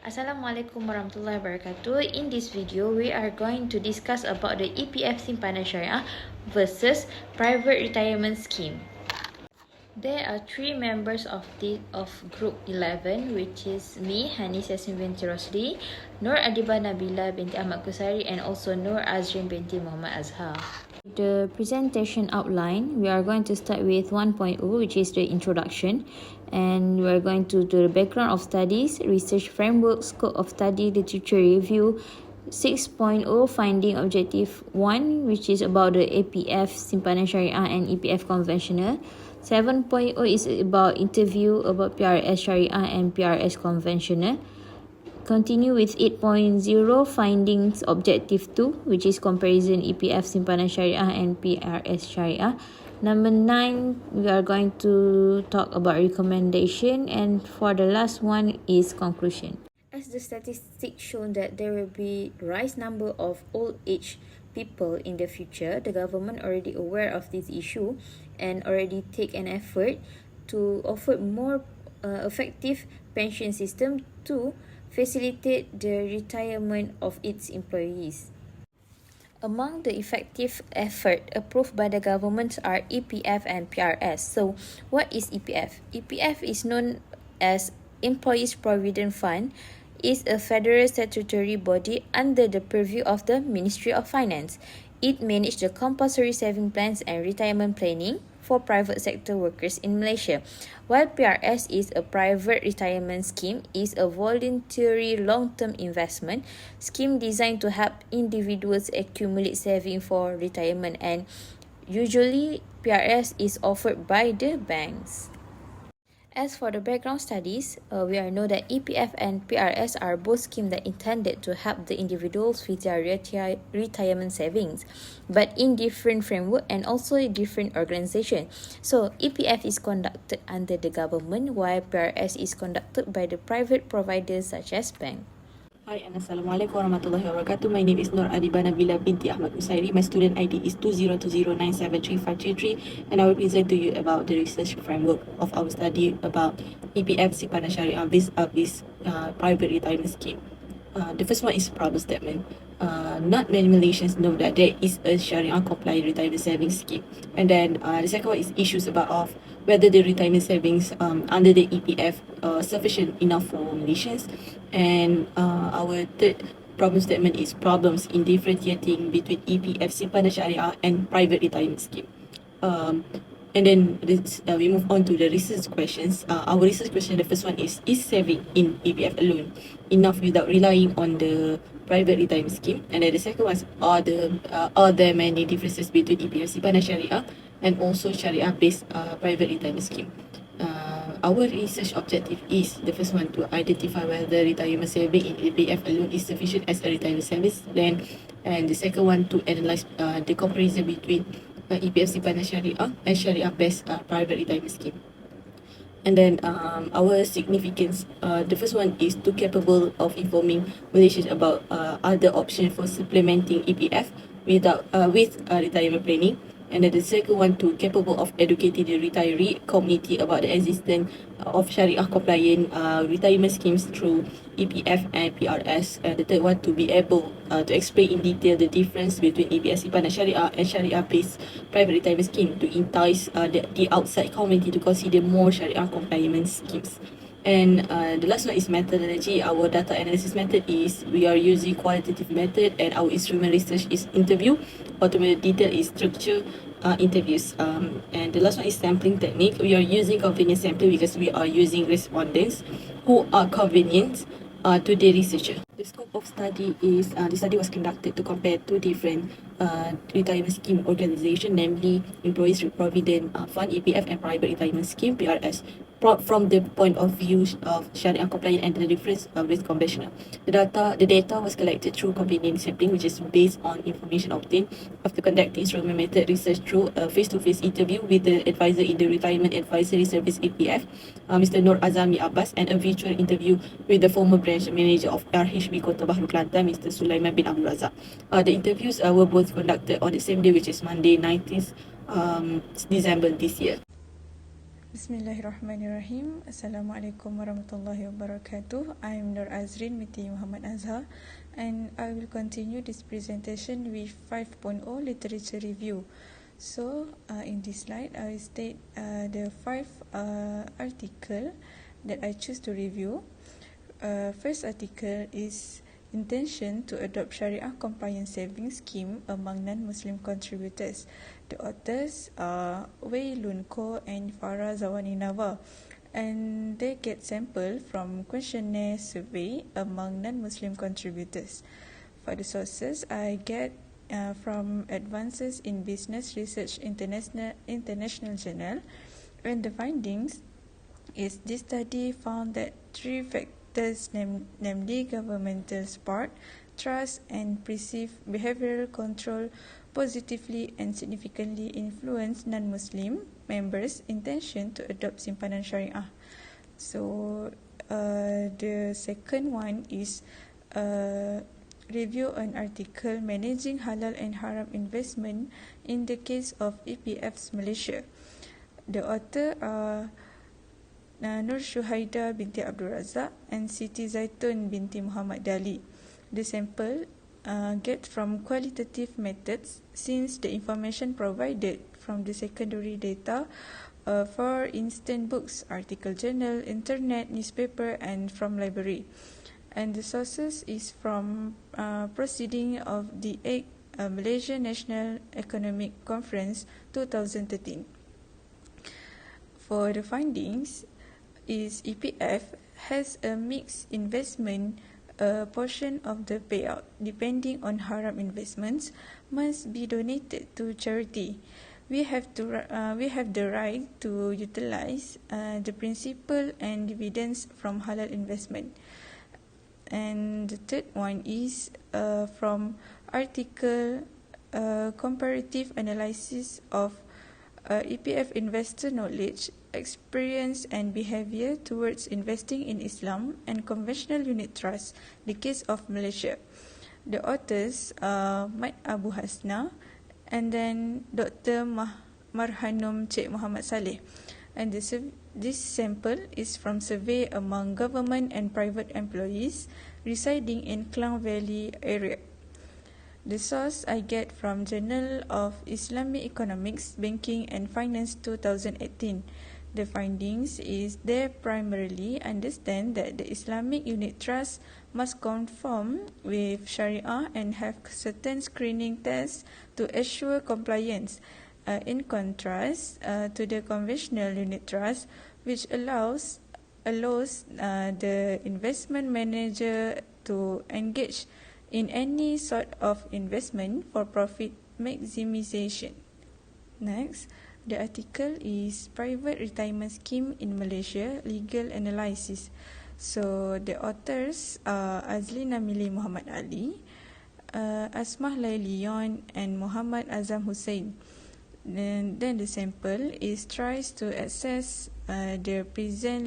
Assalamualaikum warahmatullahi wabarakatuh. In this video, we are going to discuss about the EPF Simpanan Syariah versus private retirement scheme. There are three members of Group 11, which is me, Hanis Yasmin binti Rosli, Nur Adiba Nabila binti Ahmad Kusari, and also Nur Azrin binti Muhammad Azhar. The presentation outline, we are going to start with 1.0, which is the introduction, and we are going to do the background of studies, research framework, scope of study, literature review. 6.0 finding objective 1, which is about the APF Simpanan Syariah and EPF conventional. 7.0 is about interview about PRS Syariah and PRS conventional. Continue with 8.0 findings objective 2, which is comparison EPF Simpanan Syariah and PRS Syariah. Number 9, we are going to talk about recommendation, and for the last one is conclusion. As the statistics shown that there will be rise number of old age people in the future, the government already aware of this issue and already take an effort to offer more effective pension system to facilitate the retirement of its employees. Among the effective effort approved by the government are EPF and PRS. So, what is EPF? EPF is known as Employees Provident Fund, is a federal statutory body under the purview of the Ministry of Finance. It manages the compulsory saving plans and retirement planning for private sector workers in Malaysia, while PRS is a private retirement scheme, is a voluntary long-term investment scheme designed to help individuals accumulate saving for retirement, and usually PRS is offered by the banks. As for the background studies, we all know that EPF and PRS are both schemes that intended to help the individuals with their retirement savings, but in different framework and also different organisation. So EPF is conducted under the government, while PRS is conducted by the private providers such as bank. Hi and Assalamualaikum warahmatullahi wabarakatuh. My name is Nur Adiba Nabila binti Ahmad Kusari. My student ID is 2020973533, and I will present to you about the research framework of our study about EPF Simpanan Syariah Vis-A-Vis private retirement scheme. The first one is problem statement. Not many Malaysians know that there is a Sharia compliant retirement savings scheme. And then the second one is issues about whether the retirement savings under the EPF sufficient enough for Malaysians. And our third problem statement is problems in differentiating between EPF Simpanan Syariah and private retirement scheme. And then we move on to the research questions. Our research question, the first one is saving in EPF alone enough without relying on the private retirement scheme? And then the second one is, are there many differences between EPF Simpanan Syariah and also Sharia-based private retirement scheme? Our research objective is, the first one, to identify whether retirement saving in EPF alone is sufficient as a retirement savings plan, and the second one, to analyze the comparison between EPF Simpanan Syariah and Sharia-based private retirement scheme. And then our significance, the first one is to capable of informing Malaysians about other options for supplementing EPF with retirement planning. And then the second one, to capable of educating the retiree community about the existence of Sharia compliant retirement schemes through EPF and PRS. And the third one, to be able to explain in detail the difference between EPF Simpanan Syariah and Sharia-based private retirement scheme, to entice the outside community to consider more Sharia compliant schemes. And the last one is methodology. Our data analysis method is, we are using qualitative method, and our instrument research is interview. Automated detail is structure interviews. And the last one is sampling technique. We are using convenient sampling because we are using respondents who are convenient to the researcher. The scope of study is, the study was conducted to compare two different retirement scheme organization, namely Employees Provident Fund EPF and Private Retirement Scheme PRS, from the point of view of Sharia compliant and the difference with conventional. The data was collected through convenient sampling, which is based on information obtained after conducting instrument method research through a face-to-face interview with the advisor in the Retirement Advisory Service EPF, Mr. Nur Azami Abbas, and a virtual interview with the former branch manager of RHB Kota Bahru Kelantan, Mr. Sulaiman bin Abdul Razak. The interviews were both conducted on the same day, which is Monday, 19th December this year. Bismillahirrahmanirrahim. Assalamualaikum warahmatullahi wabarakatuh. I'm Nur Azrin binti Muhammad Azhar, and I will continue this presentation with 5.0 literature review. So, in this slide, I will state the 5 article that I choose to review. First article is intention to adopt Shariah compliant savings scheme among non-Muslim contributors. The authors are Wei Lun Ko and Farah Zawani Nawa, and they get sample from questionnaire survey among non-Muslim contributors. For the sources, I get from Advances in Business Research International Journal, and the findings is this study found that 3 factors, namely governmental support, trust, and perceived behavioral control, positively and significantly influence non-Muslim members' intention to adopt Simpanan Shariah. So, the second one is review an article managing halal and haram investment in the case of EPF's Malaysia. The author are Nur Shuhaida binti Abdul Razak and Siti Zaitun binti Muhammad Dali. The sample get from qualitative methods, since the information provided from the secondary data, for instance books, article journal, internet, newspaper, and from library. And the sources is from proceeding of the 8th Malaysia National Economic Conference 2013. For the findings, is EPF has a mixed investment. A portion of the payout, depending on haram investments, must be donated to charity. We have the right to utilize the principal and dividends from halal investment. And the third one is from article comparative analysis of EPF investor knowledge, experience, and behavior towards investing in Islam and conventional unit trust, the case of Malaysia. The authors are Mat Abu Hasna and then Dr. Marhanum Cik Muhammad Saleh. And this sample is from survey among government and private employees residing in Klang Valley area. The source I get from Journal of Islamic Economics, Banking and Finance 2018. The findings is they primarily understand that the Islamic unit trust must conform with Shariah and have certain screening tests to assure compliance. In contrast to the conventional unit trust, which allows the investment manager to engage in any sort of investment for profit maximization. Next, the article is Private Retirement Scheme in Malaysia, Legal Analysis. So, the authors are Azlina Mili Muhammad Ali, Asmah Lailion, and Muhammad Azam Hussein. Then the sample is tries to assess the present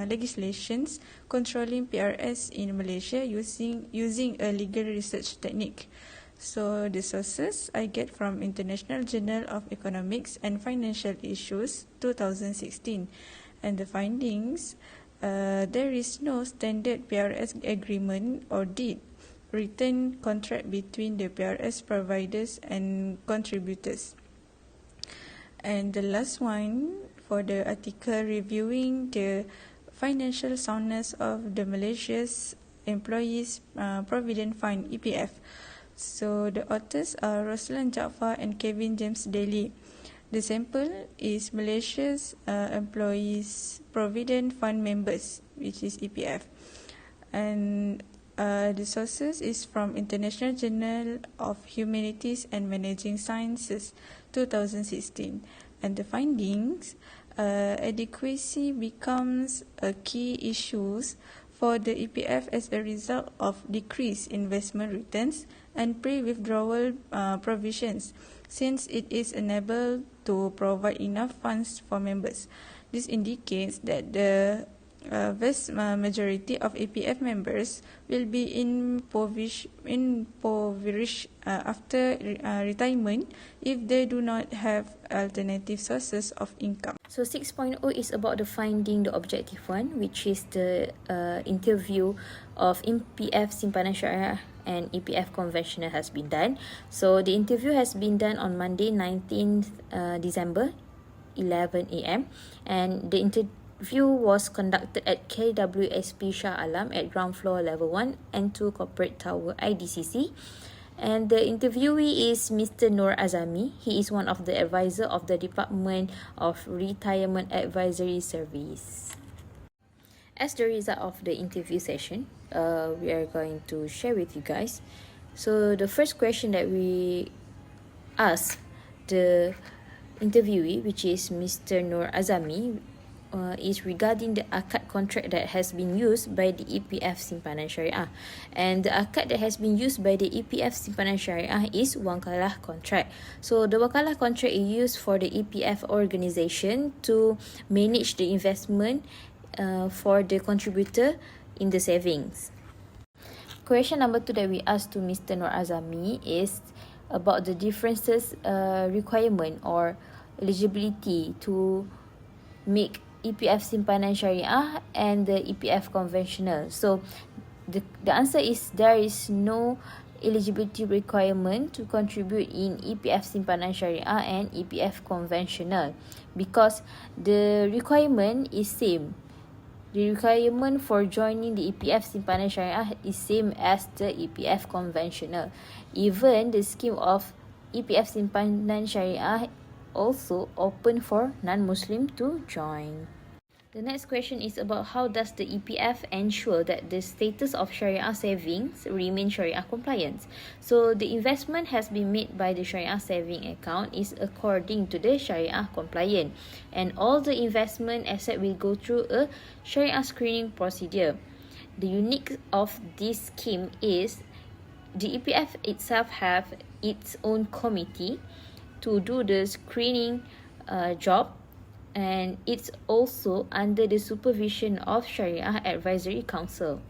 legislations controlling PRS in Malaysia using a legal research technique. So the sources I get from International Journal of Economics and Financial Issues 2016, and the findings, there is no standard PRS agreement or deed written contract between the PRS providers and contributors. And the last one for the article reviewing the financial soundness of the Malaysia's Employees Provident Fund EPF. So the authors are Roslan Jaafar and Kevin James Daly. The sample is Malaysia's Employees Provident Fund members, which is EPF. And the sources is from International Journal of Humanities and Managing Sciences 2016. And the findings, adequacy becomes a key issue for the EPF as a result of decreased investment returns and pre-withdrawal provisions, since it is unable to provide enough funds for members. This indicates that the vast majority of EPF members will be impoverished after retirement if they do not have alternative sources of income. So 6.0 is about the finding the objective one, which is the interview of EPF Simpanan Shariah and EPF Conventional has been done. So the interview has been done on Monday 19th December 11 a.m. and the interview was conducted at KWSP Shah Alam at ground floor level 1 and 2 corporate tower IDCC. And the interviewee is Mr. Nur Azami. He is one of the advisor of the Department of Retirement Advisory Service. As the result of the interview session, we are going to share with you guys. So the first question that we asked the interviewee, which is Mr. Nur Azami, is regarding the akad contract that has been used by the EPF Simpanan Syariah. And the akad that has been used by the EPF Simpanan Syariah is wakalah contract. So the wakalah contract is used for the EPF organisation to manage the investment for the contributor in the savings. Question number 2 that we asked to Mr. Nur Azami is about the differences requirement or eligibility to make EPF Simpanan Syariah and the EPF Conventional. So the answer is there is no eligibility requirement to contribute in EPF Simpanan Syariah and EPF Conventional because the requirement is same. The requirement for joining the EPF Simpanan Syariah is same as the EPF Conventional. Even the scheme of EPF Simpanan Syariah also open for non-Muslim to join. The next question is about how does the EPF ensure that the status of Shariah savings remain Shariah compliant. So the investment has been made by the Shariah saving account is according to the Shariah compliant, and all the investment asset will go through a Shariah screening procedure. The unique of this scheme is the EPF itself have its own committee to do the screening job, and it's also under the supervision of Shariah Advisory Council.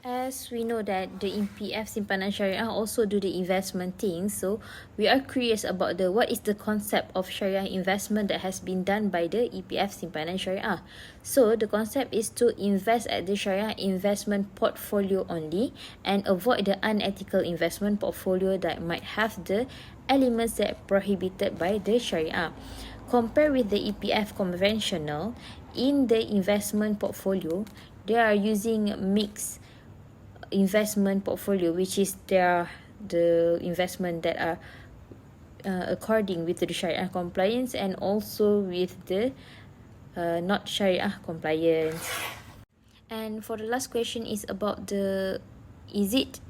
As we know that the EPF Simpanan Syariah also do the investment thing, so we are curious about what is the concept of Shariah investment that has been done by the EPF Simpanan Syariah. So the concept is to invest at the Shariah investment portfolio only and avoid the unethical investment portfolio that might have the elements that are prohibited by the Shariah. Compared with the EPF conventional, in the investment portfolio, they are using mixed investment portfolio, which is the investment that are according with the Shariah compliance and also with the not Shariah compliance. And for the last question is about is it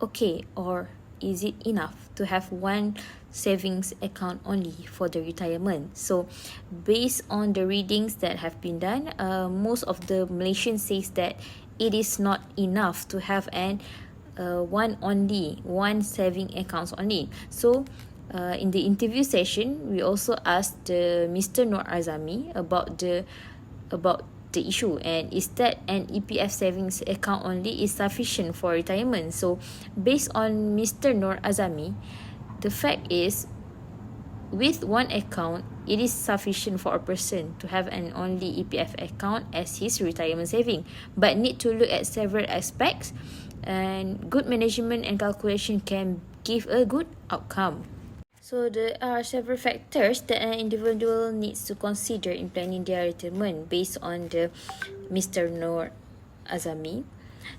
okay or is it enough to have one savings account only for the retirement? So based on the readings that have been done, most of the Malaysians says that it is not enough to have one saving accounts only. So in the interview session, we also asked Mr. Nur Azami about the issue, and is that an EPF savings account only is sufficient for retirement. So based on Mr. Nur Azami, the fact is with one account it is sufficient for a person to have an only EPF account as his retirement saving, but need to look at several aspects, and good management and calculation can give a good outcome. So there are several factors that an individual needs to consider in planning their retirement based on the Mr. Nur Azami.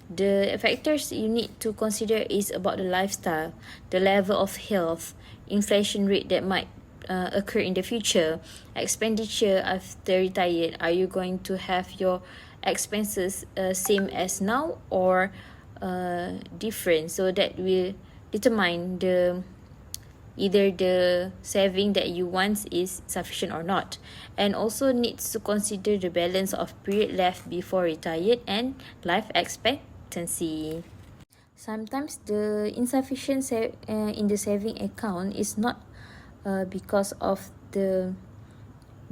The factors you need to consider is about the lifestyle, the level of health, inflation rate that might occur in the future, expenditure after retired. Are you going to have your expenses same as now or different? So that will determine either the saving that you want is sufficient or not, and also needs to consider the balance of period left before retired and life expectancy. Sometimes the insufficiency in the saving account is not because of the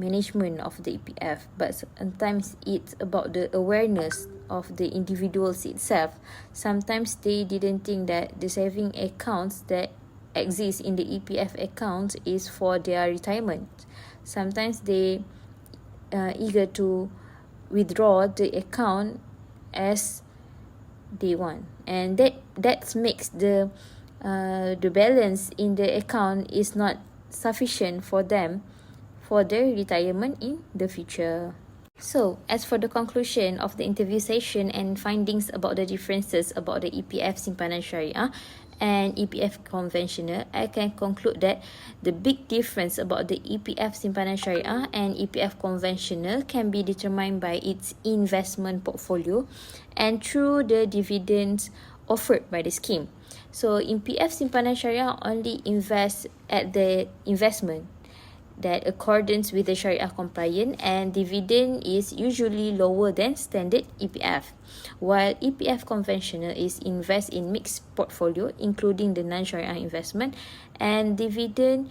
management of the EPF, but sometimes it's about the awareness of the individuals itself. Sometimes they didn't think that the saving accounts that exist in the EPF account is for their retirement. Sometimes they eager to withdraw the account as they want, and that makes the balance in the account is not sufficient for them for their retirement in the future. So, as for the conclusion of the interview session and findings about the differences about the EPF Simpanan Syariah and EPF Conventional, I can conclude that the big difference about the EPF Simpanan Syariah and EPF Conventional can be determined by its investment portfolio and through the dividends offered by the scheme. So, EPF Simpanan Syariah only invests at the investment that accordance with the Shariah compliant, and dividend is usually lower than standard EPF, while EPF conventional is invest in mixed portfolio including the non-Shariah investment, and dividend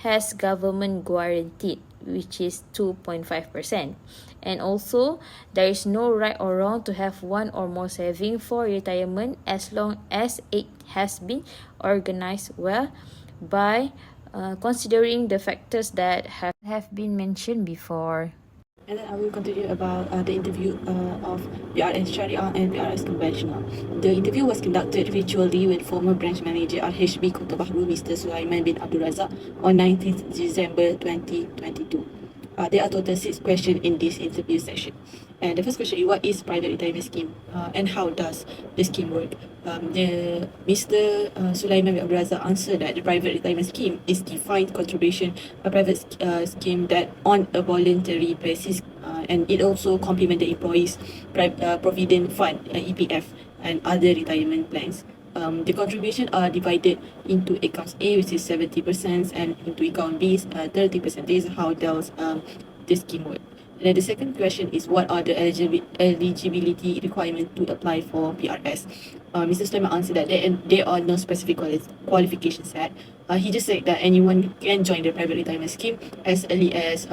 has government guaranteed, which is 2.5%. And also, there is no right or wrong to have one or more saving for retirement as long as it has been organized well by considering the factors that have been mentioned before. And then I will continue about the interview of PRS Shariah and PRS Conventional. The interview was conducted virtually with former branch manager RHB Kota Bahru, Mr. Sulaiman bin Abdul Razak, on 19th December 2022. There are total 6 questions in this interview session. And the first question is, what is private retirement scheme and how does the scheme work? Mr. Sulaiman bin Abdul Razak answered that the private retirement scheme is defined contribution, a private scheme that on a voluntary basis, and it also complement the employees' provident fund, EPF, and other retirement plans. The contribution are divided into accounts A, which is 70%, and into account B, 30%. This is how does the scheme work. And then the second question is, what are the eligibility requirements to apply for PRS? Mr. Sulaiman answered that there are no specific qualifications set. He just said that anyone can join the private retirement scheme as early as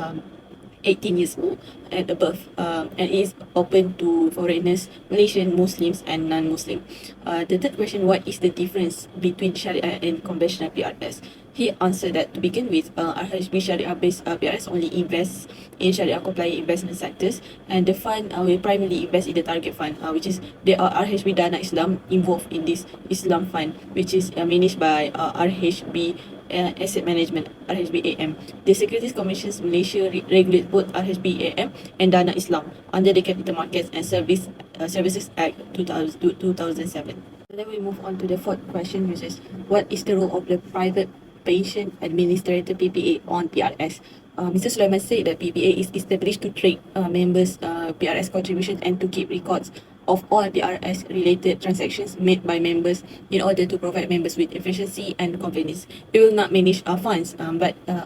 18 years old and above, and it is open to foreigners, Malaysian, Muslims, and non-Muslim. The third question, what is the difference between Shariah and conventional PRS? He answered that to begin with, RHB Shariah-based PRS only invests in Shariah-compliant investment sectors, and the fund will primarily invest in the target fund, which is there are RHB Dana Islam involved in this Islam fund, which is managed by RHB Asset Management, RHB AM. The Securities Commission Malaysia regulates both RHB AM and Dana Islam under the Capital Markets and Services Act 2007. Then we move on to the fourth question, which is, what is the role of the private pension administrator PPA on PRS? Mr. Sulaiman said that PPA is established to track members' PRS contributions and to keep records of all PRS related transactions made by members in order to provide members with efficiency and convenience. It will not manage funds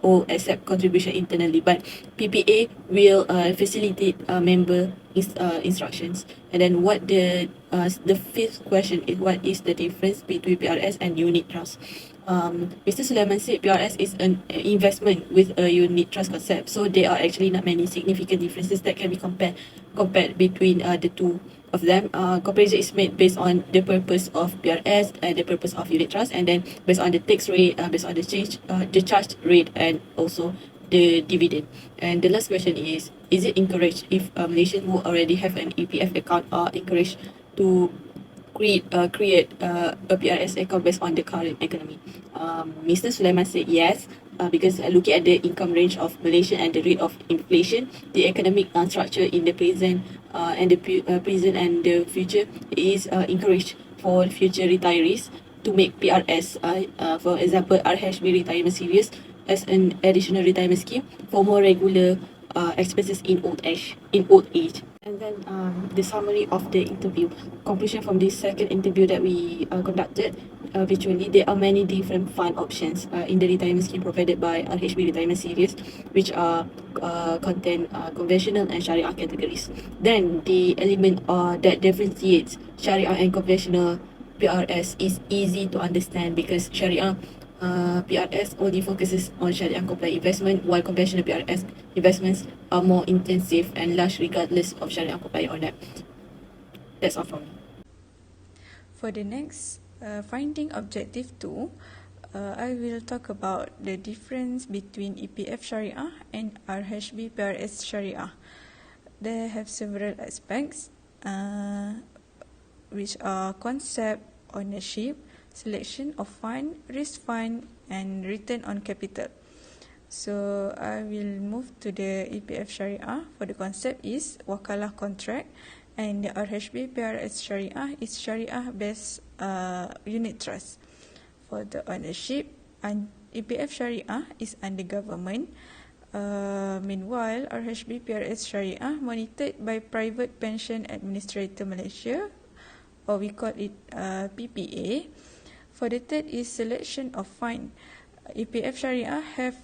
or accept contribution internally, but PPA will facilitate member instructions. And then the fifth question is, what is the difference between PRS and unit trust? Mr. Sulaiman said PRS is an investment with a unit trust concept, so there are actually not many significant differences that can be compared between the two of them. Comparison is made based on the purpose of PRS and the purpose of unit trust, and then based on the tax rate, based on the charge rate, and also the dividend. And the last question is it encouraged if Malaysians who already have an EPF account are encouraged to create a PRS account based on the current economy? Mr. Sulaiman said yes, because looking at the income range of Malaysia and the rate of inflation, the economic structure in the present and the future is encouraged for future retirees to make PRS, for example, RHB retirement series as an additional retirement scheme for more regular expenses in old age. And then the summary of the interview. Conclusion from this second interview that we conducted virtually, there are many different fund options in the retirement scheme provided by RHB retirement series, which are contain conventional and Shariah categories. Then the element that differentiates Shariah and conventional PRS is easy to understand, because Shariah PRS only focuses on Sharia compliant investment, while conventional PRS investments are more intensive and large regardless of Sharia compliant or not. That's all from me. For the next finding objective 2, I will talk about the difference between EPF Shariah and RHB PRS Shariah. They have several aspects, which are concept, ownership, selection of fund, risk fund, and return on capital. So I will move to the EPF Shariah. For the concept is wakalah contract, and the RHB PRS Shariah is Shariah-based unit trust. For the ownership, and EPF Shariah is under government. Meanwhile, RHB PRS Shariah monitored by Private Pension Administrator Malaysia, or we call it PPA. For the third is selection of fund. EPF Shariah have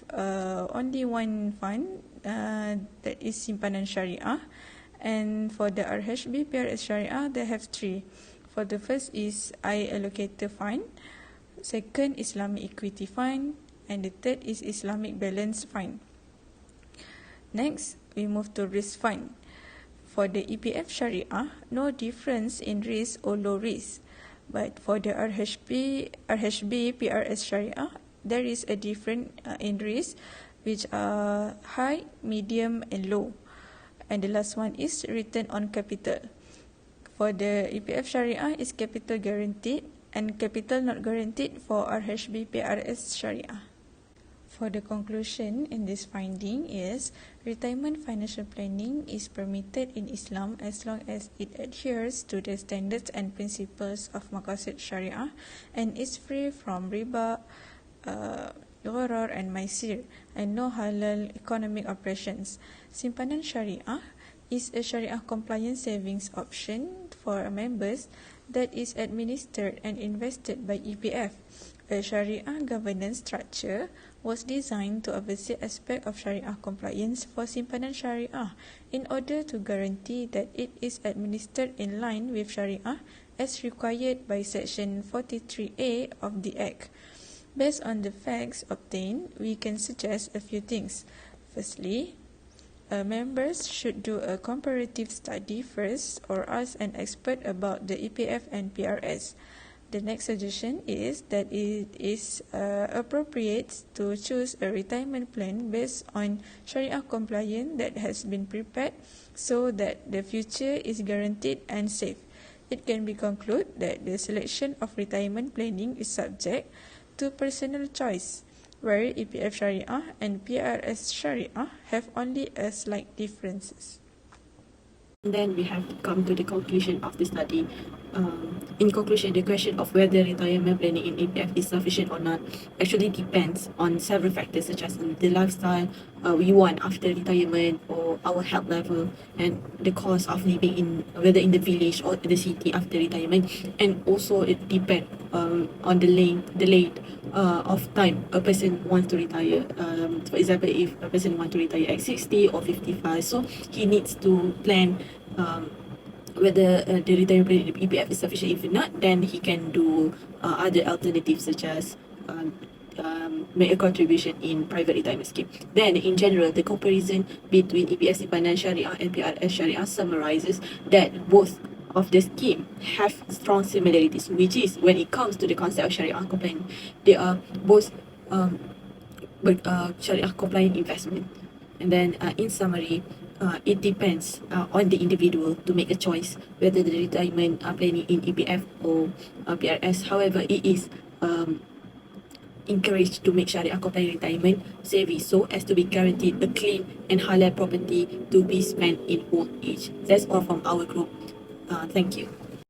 only one fund, that is Simpanan Shariah, and for the RHB PRS Shariah they have three. For the first is I Allocator Fund, second Islamic Equity Fund, and the third is Islamic Balance Fund. Next, we move to risk fund. For the EPF Shariah, no difference in risk or low risk. But for the RHB PRS Shariah, there is a difference in risk, which are high, medium, and low. And the last one is return on capital. For the EPF Shariah is capital guaranteed and capital not guaranteed for RHB PRS Shariah. For the conclusion in this finding is retirement financial planning is permitted in Islam as long as it adheres to the standards and principles of Maqasid Sharia and is free from riba, gharar and maisir, and no halal economic operations. Simpanan Shariah is a Sharia compliant savings option for members that is administered and invested by EPF. A Sharia governance structure was designed to oversee aspect of Sharia compliance for Simpanan Shariah in order to guarantee that it is administered in line with Sharia as required by Section 43A of the Act. Based on the facts obtained, we can suggest a few things. Firstly, members should do a comparative study first or ask an expert about the EPF and PRS. The next suggestion is that it is appropriate to choose a retirement plan based on Sharia compliance that has been prepared so that the future is guaranteed and safe. It can be concluded that the selection of retirement planning is subject to personal choice, where EPF Shariah and PRS Shariah have only a slight differences. And then we have come to the conclusion of the study. In conclusion, the question of whether retirement planning in EPF is sufficient or not actually depends on several factors such as the lifestyle we want after retirement, or our health level, and the cost of living in whether in the village or the city after retirement, and also it depends on the length of time a person wants to retire. For example, if a person wants to retire at 60 or 55, so he needs to plan whether the retirement plan in the EPF is sufficient. If not, then he can do other alternatives such as make a contribution in private retirement scheme. Then, in general, the comparison between EPF Simpanan Shariah and PRS Shariah summarizes that both of the scheme have strong similarities, which is when it comes to the concept of Sharia compliant, they are both Sharia compliant investment. And then, in summary, it depends on the individual to make a choice whether the retirement planning in EPF or PRS. However, it is encouraged to make Sharia compliant retirement savings so as to be guaranteed a clean and halal property to be spent in old age. That's all from our group. Thank you.